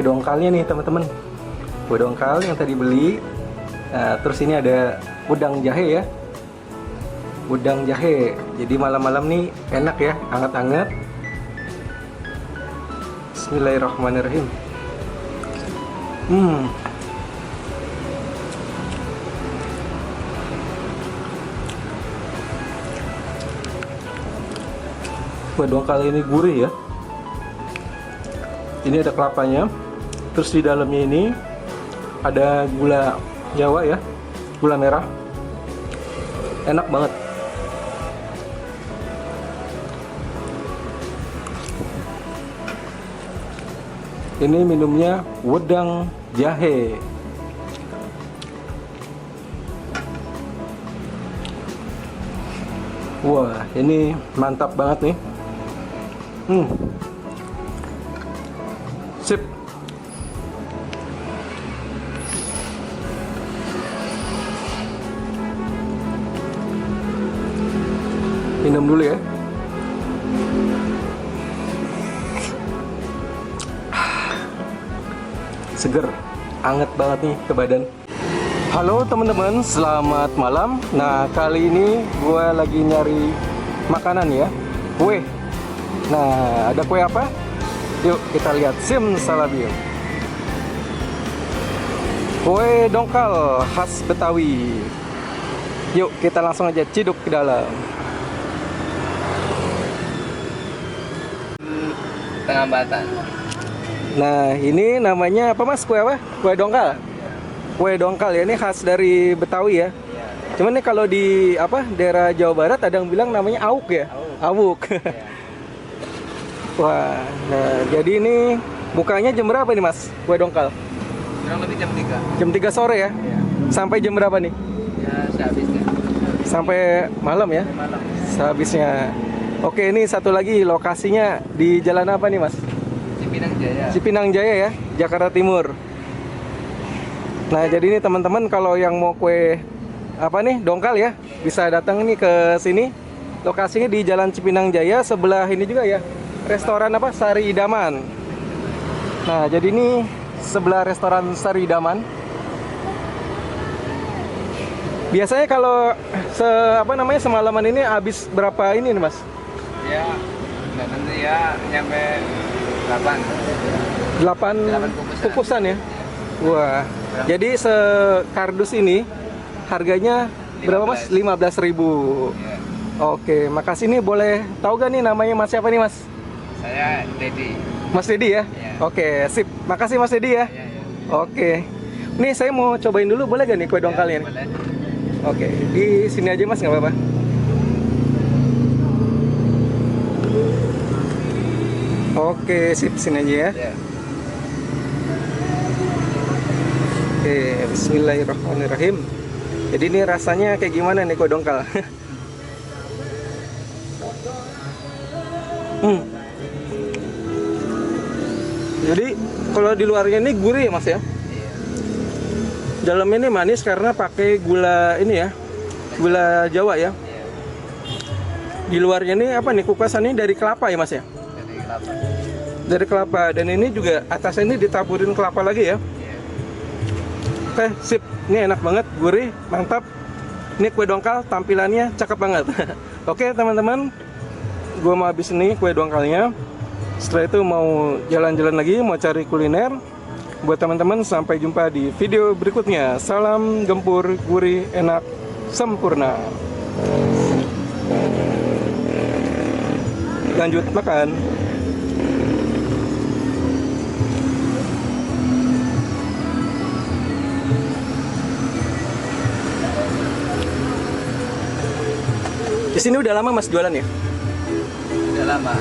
kue dongkalnya nih teman-teman. Kue dongkal yang tadi beli. Nah, terus ini ada udang jahe ya. Udang jahe. Jadi malam-malam nih enak ya, hangat-hangat. Bismillahirrahmanirrahim. Kue dongkal ini gurih ya. Ini ada kelapanya. Terus di dalamnya ini ada gula Jawa ya, gula merah. Enak banget. Ini minumnya wedang jahe. Wah, ini mantap banget nih. Sip. Minum dulu ya. Seger, anget banget nih ke badan. Halo teman-teman, selamat malam. Nah, kali ini gue lagi nyari makanan ya, kue. Nah, ada kue apa? Yuk kita lihat, simsalabim. Kue dongkal khas Betawi. Yuk kita langsung aja ciduk ke dalam. Tengah Batan. Nah, ini namanya apa mas? Kue apa? Kue dongkal. Kue dongkal ya, ini khas dari Betawi ya. Cuman nih kalau di apa daerah Jawa Barat ada yang bilang namanya awuk ya. Awuk. Wah, nah jadi ini bukanya jam berapa nih mas? Kue dongkal? Kurang lebih jam 3. Jam 3 sore ya? Iya. Sampai jam berapa nih? Ya, sehabisnya. Sampai malam ya? Malam. Sehabisnya. Oke, ini satu lagi lokasinya di jalan apa nih mas? Cipinang Jaya. Cipinang Jaya ya, Jakarta Timur. Nah, jadi ini teman-teman kalau yang mau kue apa nih dongkal ya, bisa datang nih ke sini. Lokasinya di Jalan Cipinang Jaya, sebelah ini juga ya. Restoran apa? Sari Idaman. Nah, jadi ini sebelah restoran Sari Idaman. Biasanya kalau semalaman ini habis berapa ini nih, Mas? Ya, nggak tentu ya, nyampe 8 8 kukusan ya. Wah. Jadi sekardus ini harganya berapa, Mas? 15.000. Ya. Oke, makasih nih. Boleh tahu gak nih namanya Mas siapa nih, Mas? Saya Dedi. Mas Dedi ya? Iya. Oke, sip. Makasih Mas Dedi ya. Iya, iya. Oke. Nih saya mau cobain dulu, boleh gak nih kue dongkalnya nih? Boleh. Oke, di sini aja Mas, nggak apa-apa. Oke, sip, sini aja ya. Ya. Oke, bismillahirrahmanirrahim. Jadi ini rasanya kayak gimana nih kue dongkal? Jadi kalau di luarnya ini gurih ya Mas ya. Dalamnya ini manis karena pakai gula ini ya, gula Jawa ya. Di luarnya ini apa nih, kupasannya dari kelapa ya Mas ya? Dari kelapa. Dari kelapa, dan ini juga atasnya ini ditaburin kelapa lagi ya. Oke, sip. Ini enak banget, gurih, mantap. Ini kue dongkal tampilannya cakep banget. Oke teman-teman, gue mau habis ini kue dongkalnya. Setelah itu mau jalan-jalan lagi, mau cari kuliner. Buat teman-teman, sampai jumpa di video berikutnya. Salam gempur, gurih, enak, sempurna. Lanjut makan. Di sini udah lama Mas jualan ya? Udah lama.